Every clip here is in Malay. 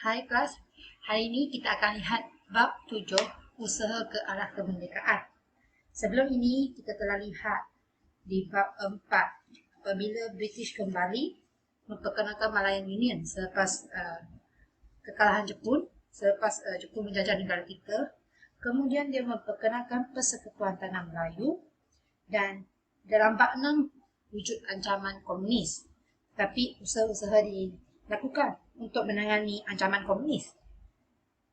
Hai kelas, hari ini kita akan lihat bab 7, usaha ke arah kemerdekaan. Sebelum ini kita telah lihat di bab 4, apabila British kembali memperkenalkan Malayan Union selepas kekalahan Jepun, selepas Jepun menjajah negara kita. Kemudian dia memperkenalkan Persekutuan Tanah Melayu dan dalam bab 6 wujud ancaman komunis. Tapi usaha-usaha dilakukan untuk menangani ancaman komunis.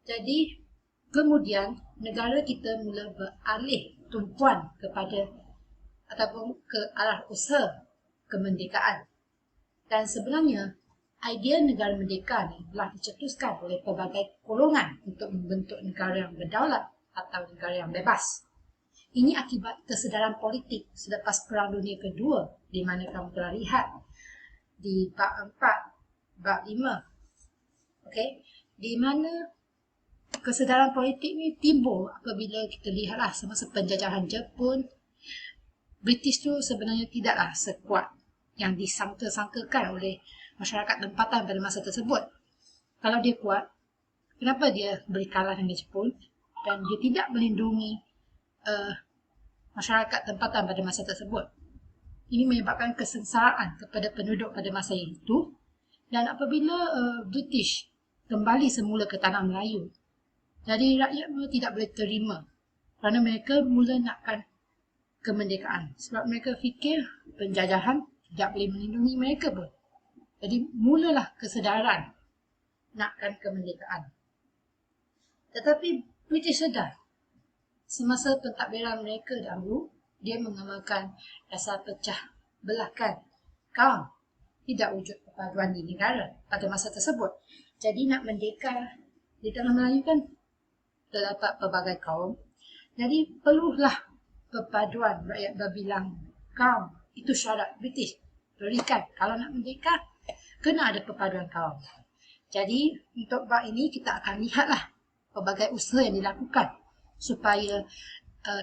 Jadi, kemudian negara kita mula beralih tumpuan kepada ataupun ke arah usaha kemerdekaan. Dan sebenarnya, idea negara merdeka ni telah dicetuskan oleh pelbagai golongan untuk membentuk negara yang berdaulat atau negara yang bebas. Ini akibat kesedaran politik selepas Perang Dunia Kedua, di mana kamu telah lihat di bab 4, bab 5. Okey, di mana kesedaran politik ni timbul apabila kita lihatlah semasa penjajahan Jepun, British tu sebenarnya tidaklah sekuat yang disangka-sangkakan oleh masyarakat tempatan pada masa tersebut. Kalau dia kuat, kenapa dia berkalah dengan Jepun dan dia tidak melindungi masyarakat tempatan pada masa tersebut? Ini menyebabkan kesengsaraan kepada penduduk pada masa itu. Dan apabila British kembali semula ke tanah Melayu, jadi rakyat mula tidak boleh terima kerana mereka mula nakkan kemerdekaan. Sebab mereka fikir penjajahan tidak boleh melindungi mereka pun. Jadi mulalah kesedaran nakkan kemerdekaan. Tetapi British sedar semasa pentadbiran mereka dahulu, dia mengamalkan dasar pecah belahkan kaum, tidak wujud perpaduan di negara pada masa tersebut. Jadi nak merdeka di tanah Melayu kan terdapat pelbagai kaum. Jadi perlulah perpaduan rakyat berbilang kaum. Itu syarat British berikan. Kalau nak merdeka, kena ada perpaduan kaum. Jadi untuk bab ini kita akan lihatlah pelbagai usaha yang dilakukan supaya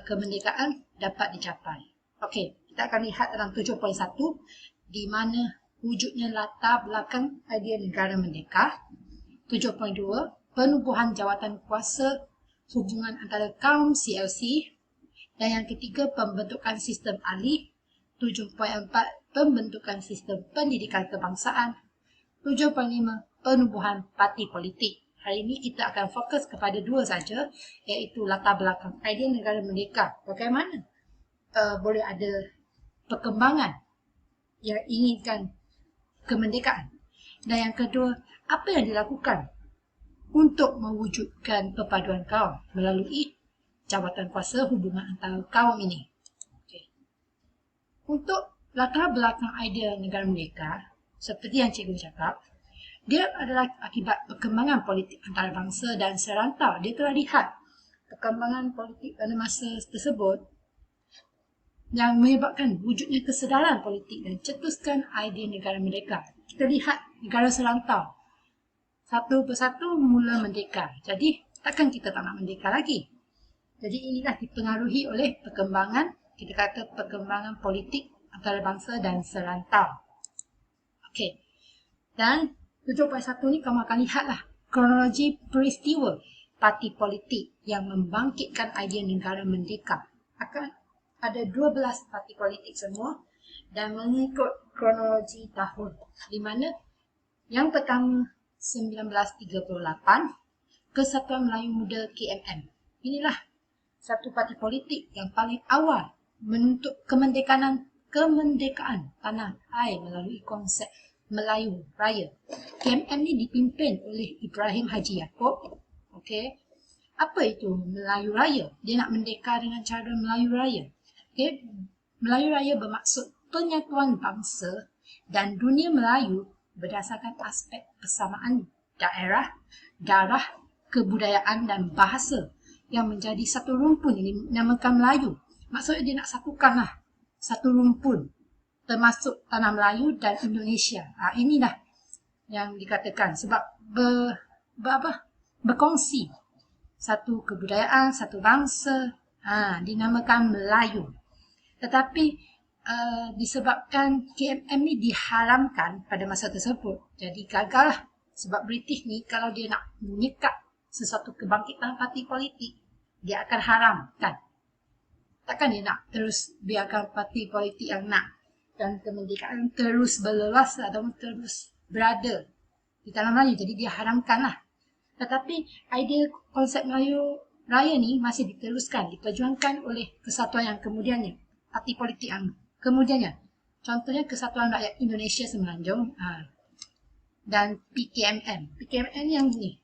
kemerdekaan dapat dicapai. Okey, kita akan lihat dalam 7.1 di mana wujudnya latar belakang idea negara merdeka. 7.2, penubuhan jawatan kuasa hubungan antara kaum CLC. Dan yang ketiga, pembentukan sistem ahli. 7.4, pembentukan sistem pendidikan kebangsaan. 7.5, penubuhan parti politik. Hari ini kita akan fokus kepada dua saja, iaitu latar belakang idea negara merdeka. Bagaimana boleh ada perkembangan yang inginkan kemerdekaan. Dan yang kedua, apa yang dilakukan untuk mewujudkan perpaduan kaum melalui jawatan kuasa hubungan antara kaum ini. Okay. Untuk latar belakang idea negara merdeka, seperti yang cikgu cakap, dia adalah akibat perkembangan politik antarabangsa dan serantau. Dia telah lihat perkembangan politik pada masa tersebut yang menyebabkan wujudnya kesedaran politik dan cetuskan idea negara merdeka. Kita lihat negara serantau satu persatu mula merdeka. Jadi takkan kita tak nak merdeka lagi. Jadi inilah dipengaruhi oleh perkembangan, kita kata perkembangan politik antarabangsa dan serantau. Okey. Dan 7.1 ni kamu akan lihatlah kronologi peristiwa parti politik yang membangkitkan idea negara merdeka. Akan ada 12 parti politik semua dan mengikut kronologi tahun, di mana yang pertama 1938, Kesatuan Melayu Muda KMM. Inilah satu parti politik yang paling awal menuntut kemerdekaan tanah air melalui konsep Melayu Raya. KMM ni dipimpin oleh Ibrahim Haji Yaakob. Okey. Apa itu Melayu Raya? Dia nak merdeka dengan cara Melayu Raya. Okey. Melayu Raya bermaksud penyatuan bangsa dan dunia Melayu berdasarkan aspek persamaan daerah, darah, kebudayaan dan bahasa yang menjadi satu rumpun ini dinamakan Melayu. Maksudnya dia nak satukanlah satu rumpun termasuk tanah Melayu dan Indonesia. Inilah yang dikatakan sebab berkongsi satu kebudayaan, satu bangsa, dinamakan Melayu. Tetapi disebabkan KMM ni diharamkan pada masa tersebut, jadi gagallah Sebab British ni kalau dia nak menyekat sesuatu kebangkitan parti politik, dia akan haramkan. Takkan dia nak terus biarkan parti politik yang nak dan kemerdekaan terus berlelas atau terus berada di tanah Melayu. Jadi dia haramkan lah. Tetapi idea konsep Melayu Raya ni masih diteruskan, diperjuangkan oleh kesatuan yang kemudiannya, parti politik yang kemudiannya. Contohnya Kesatuan Rakyat Indonesia Semenanjung dan PKMM. PKMM yang ni.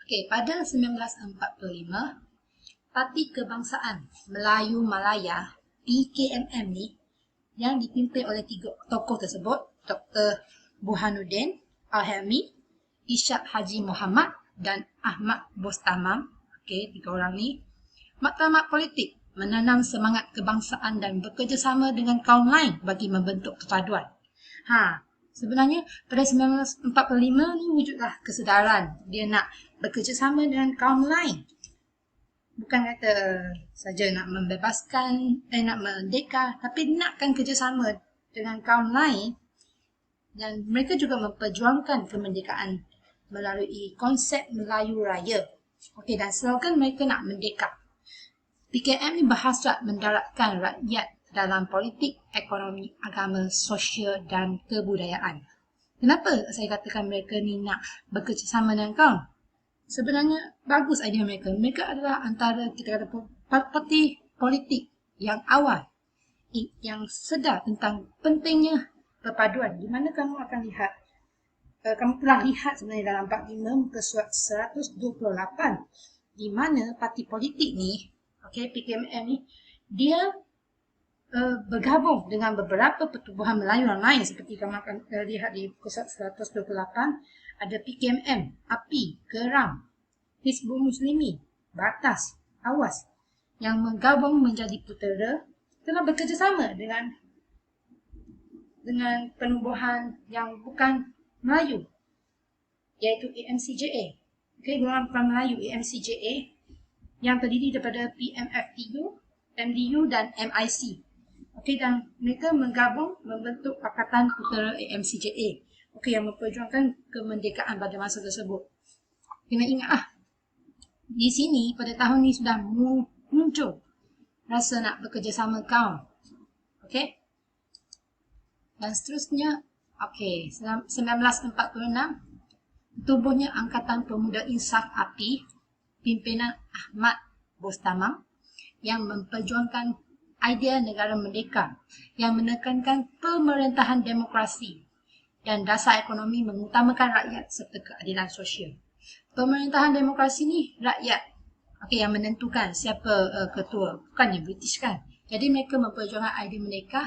Okey, pada 1945, Parti Kebangsaan Melayu Malaya, PKMM ni, yang dipimpin oleh 3 tokoh tersebut, Dr. Burhanuddin Al-Helmi, Ishak Haji Muhammad dan Ahmad Bostamam. Okey, 3 orang ni. Maktamat politik menanam semangat kebangsaan dan bekerjasama dengan kaum lain bagi membentuk kepaduan. Sebenarnya pada 1945 ni wujudlah kesedaran dia nak bekerjasama dengan kaum lain. Bukan kata saja nak membebaskan, nak merdeka, tapi nakkan kerjasama dengan kaum lain. Dan mereka juga memperjuangkan kemerdekaan melalui konsep Melayu Raya. Okey, dan slogan mereka nak merdeka. PKM ni berhasrat mendaratkan rakyat dalam politik, ekonomi, agama, sosial dan kebudayaan. Kenapa saya katakan mereka ni nak bekerjasama dengan kaum? Sebenarnya bagus idea mereka. Mereka adalah antara kita kata parti politik yang awal yang sedar tentang pentingnya perpaduan. Di mana kamu akan lihat, kamu telah lihat sebenarnya dalam bab 5 muka surat 128, di mana parti politik ni, PKMM ni, dia bergabung dengan beberapa pertubuhan Melayu yang lain. Seperti kamu akan lihat di muka surat 128, ada PKMM, API, Keram, Hizbul Muslimi, Batas, Awas, yang menggabung menjadi putera, telah bekerjasama dengan penubuhan yang bukan Melayu, iaitu AMCJA. Golongan Bukan Melayu AMCJA yang terdiri daripada PMFTU, MDU dan MIC. Dan mereka menggabung membentuk Pakatan Putera AMCJA. Yang memperjuangkan kemerdekaan pada masa tersebut. Kena ingat di sini pada tahun ni sudah muncul rasa nak bekerjasama kaum. Dan seterusnya, 1946 tubuhnya Angkatan Pemuda Insaf API, pimpinan Ahmad Bostamam, yang memperjuangkan idea negara merdeka yang menekankan pemerintahan demokrasi dan dasar ekonomi mengutamakan rakyat serta keadilan sosial. Pemerintahan demokrasi ni rakyat yang menentukan siapa ketua, bukannya British kan. Jadi mereka memperjuangkan idea mereka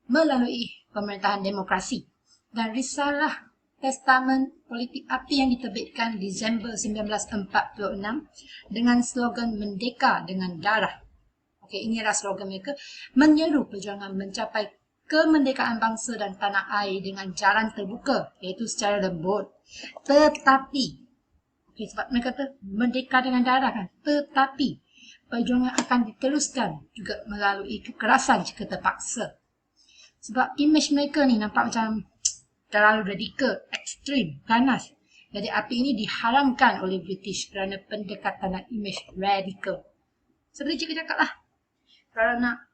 melalui pemerintahan demokrasi. Dan risalah Testamen Politik API yang diterbitkan Disember 1946 dengan slogan Merdeka dengan Darah. Inilah slogan mereka, menyeru perjuangan mencapai kemerdekaan bangsa dan tanah air dengan jalan terbuka, iaitu secara lembut. Tetapi, sebab mereka kata merdeka dengan darah kan, tetapi perjuangan akan diteruskan juga melalui kekerasan jika terpaksa. Sebab imej mereka ni nampak macam terlalu radikal, ekstrim, ganas. Jadi API ini diharamkan oleh British kerana pendekatan dan imej radikal. Seperti cikgu cakap lah, kalau nak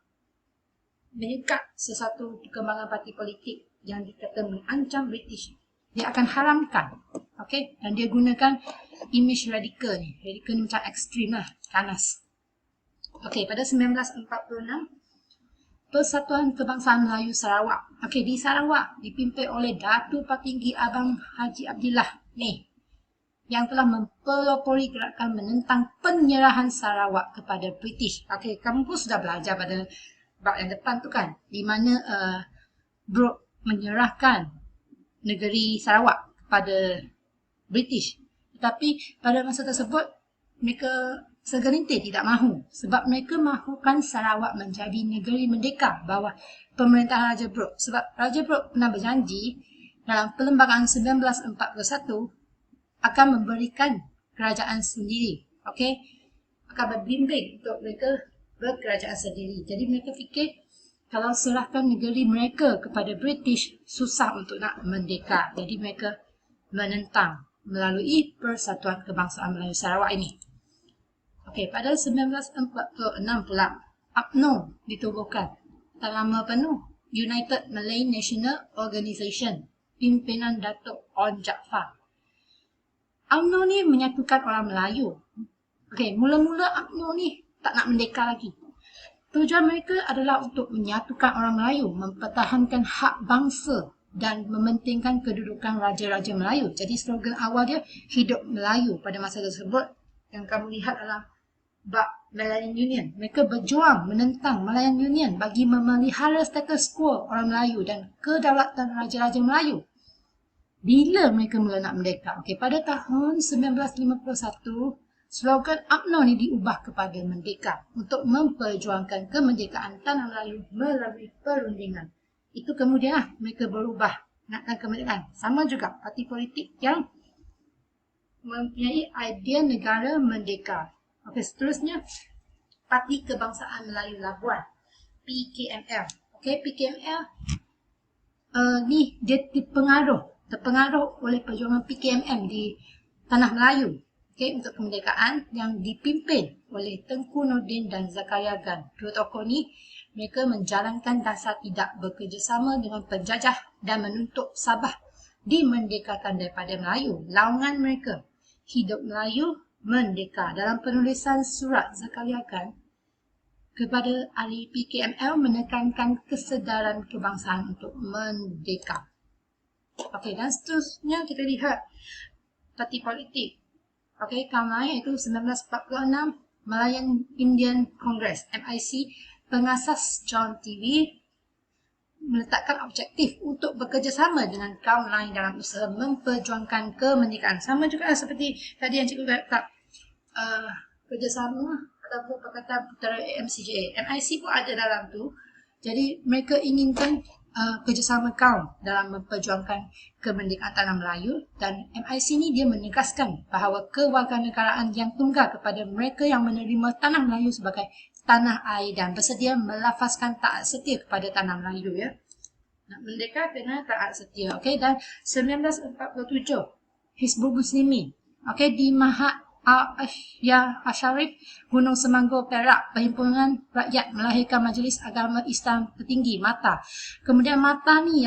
menyekat sesuatu perkembangan parti politik yang dikata mengancam British, dia akan haramkan. Dan dia gunakan imej radikal ni. Radikal ni macam ekstrim lah, ganas. Pada 1946, Persatuan Kebangsaan Melayu Sarawak. Di Sarawak dipimpin oleh Datuk Patinggi Abang Haji Abdillah ni, yang telah mempelopori gerakan menentang penyerahan Sarawak kepada British. Kamu pun sudah belajar pada bab yang depan tu kan, di mana Brooke menyerahkan negeri Sarawak kepada British. Tetapi pada masa tersebut mereka segelintir tidak mahu, sebab mereka mahukan Sarawak menjadi negeri merdeka bawah pemerintahan Raja Brooke. Sebab Raja Brooke pernah berjanji dalam Perlembagaan 1941 akan memberikan kerajaan sendiri. Akan berbimbing untuk mereka berkerajaan sendiri. Jadi mereka fikir kalau serahkan negeri mereka kepada British, susah untuk nak merdeka. Jadi mereka menentang melalui Persatuan Kebangsaan Melayu Sarawak ini. Okey, pada 1946 pula UMNO ditubuhkan. Dalam nama penuh United Malay National Organisation, pimpinan Datuk On Jaafar. UMNO ni menyatukan orang Melayu. Okey, mula-mula UMNO ni tak nak merdeka lagi. Tujuan mereka adalah untuk menyatukan orang Melayu, mempertahankan hak bangsa dan mementingkan kedudukan Raja-Raja Melayu. Jadi slogan awal dia, Hidup Melayu pada masa tersebut. Yang kamu lihat adalah bab Malayan Union. Mereka berjuang menentang Malayan Union bagi memelihara status quo orang Melayu dan kedaulatan Raja-Raja Melayu. Bila mereka mula nak merdeka? Okey, pada tahun 1951, slogan UMNO ni diubah kepada Merdeka untuk memperjuangkan kemerdekaan tanah Melayu melalui perundingan. Itu kemudian mereka berubah nakkan kemerdekaan. Sama juga parti politik yang mempunyai idea negara merdeka. Okey, seterusnya Parti Kebangsaan Melayu Labuan, PKML. Okey, PKML ni dia terpengaruh oleh perjuangan PKMM di tanah Melayu. Okay, untuk kemerdekaan yang dipimpin oleh Tengku Nordin dan Zakaria Gan. Dua tokoh ni, mereka menjalankan dasar tidak bekerjasama dengan penjajah dan menuntut Sabah dimerdekakan daripada Melayu. Laungan mereka, Hidup Melayu, Merdeka. Dalam penulisan surat Zakaria Gan kepada ahli PKML menekankan kesedaran kebangsaan untuk merdeka. Okey, dan seterusnya kita lihat parti politik. Okey, kaum lain iaitu 1946 Malayan Indian Congress MIC, pengasas John TV meletakkan objektif untuk bekerjasama dengan kaum lain dalam usaha memperjuangkan kemerdekaan. Sama juga seperti tadi yang cikgu kata kerjasama ataupun Pakatan Putera MCJA. MIC pun ada dalam tu. Jadi mereka inginkan kerjasama kaum dalam memperjuangkan kemerdekaan tanah Melayu, dan MIC ni dia menegaskan bahawa kewarganegaraan yang tunggal kepada mereka yang menerima tanah Melayu sebagai tanah air dan bersedia melafazkan taat setia kepada tanah Melayu, ya. Nak merdeka kena taat setia. Okey, dan 1947 Hizbul Muslimin, okey, di Mahat Asharif, Gunung Semanggur, Perak, Perhimpunan Rakyat melahirkan Majlis Agama Islam Tertinggi, MATA. Kemudian MATA ni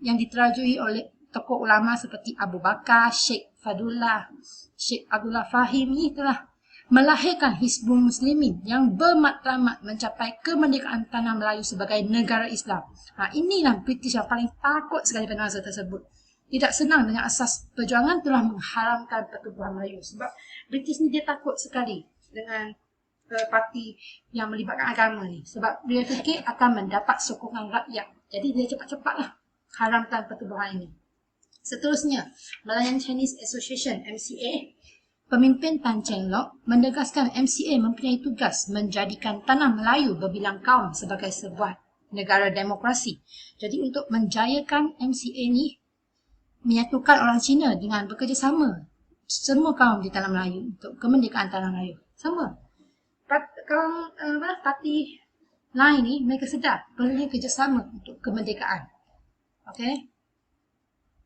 yang diterajui oleh tokoh ulama seperti Abu Bakar, Sheikh Abdullah Fahim ni telah melahirkan Hizbul Muslimin yang bermatlamat mencapai kemerdekaan tanah Melayu sebagai negara Islam. Inilah British yang paling takut sekali pada masa tersebut. Tidak senang dengan asas perjuangan telah mengharamkan pertubuhan Melayu. Sebab British ni dia takut sekali dengan parti yang melibatkan agama ni. Sebab dia fikir akan mendapat sokongan rakyat. Jadi dia cepat-cepatlah haramkan pertubuhan ini. Seterusnya, Malayan Chinese Association MCA, pemimpin Tan Cheng Lock menegaskan MCA mempunyai tugas menjadikan tanah Melayu berbilang kaum sebagai sebuah negara demokrasi. Jadi untuk menjayakan MCA ni, menyatukan orang Cina dengan bekerjasama semua kaum di tanah Melayu untuk kemerdekaan tanah Melayu. Sama. Parti lain ni mereka sedar perlunya kerjasama untuk kemerdekaan. Okey.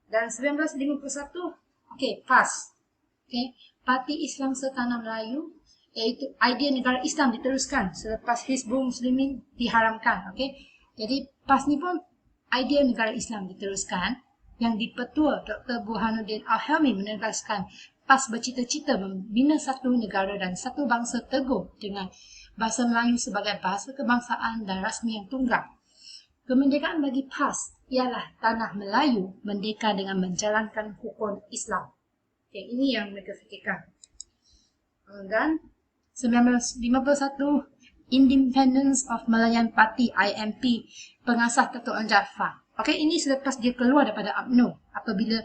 Dan 1951, okey, PAS. Okey, Parti Islam Setanah Melayu, iaitu idea negara Islam diteruskan selepas Hizbul Muslimin diharamkan. Okey. Jadi PAS ni pun idea negara Islam diteruskan, yang dipetua Dr. Burhanuddin Al-Helmi menegaskan PAS bercita-cita membina satu negara dan satu bangsa teguh dengan bahasa Melayu sebagai bahasa kebangsaan dan rasmi yang tunggal. Kemerdekaan bagi PAS ialah tanah Melayu merdeka dengan menjalankan hukum Islam. Okay, ini yang mereka fikirkan. Dan 1951 Independence of Malayan Party IMP, pengasas Datuk On Jaafar. Okey, ini selepas dia keluar daripada UMNO apabila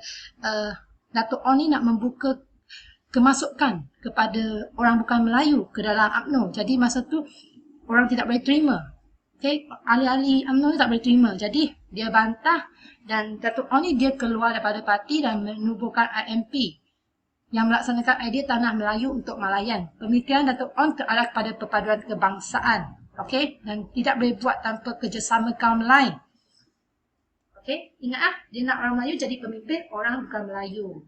Datuk On ni nak membuka kemasukan kepada orang bukan Melayu ke dalam UMNO. Jadi masa tu orang tidak boleh terima. Okey, ahli-ahli UMNO ni tak boleh terima. Jadi dia bantah dan Datuk On ni dia keluar daripada parti dan menubuhkan IMP yang melaksanakan idea tanah Melayu untuk Malayan. Pemikiran Datuk On terarah kepada perpaduan kebangsaan. Okey, dan tidak boleh buat tanpa kerjasama kaum lain. Okey, ingat dia nak orang Melayu jadi pemimpin orang bukan Melayu.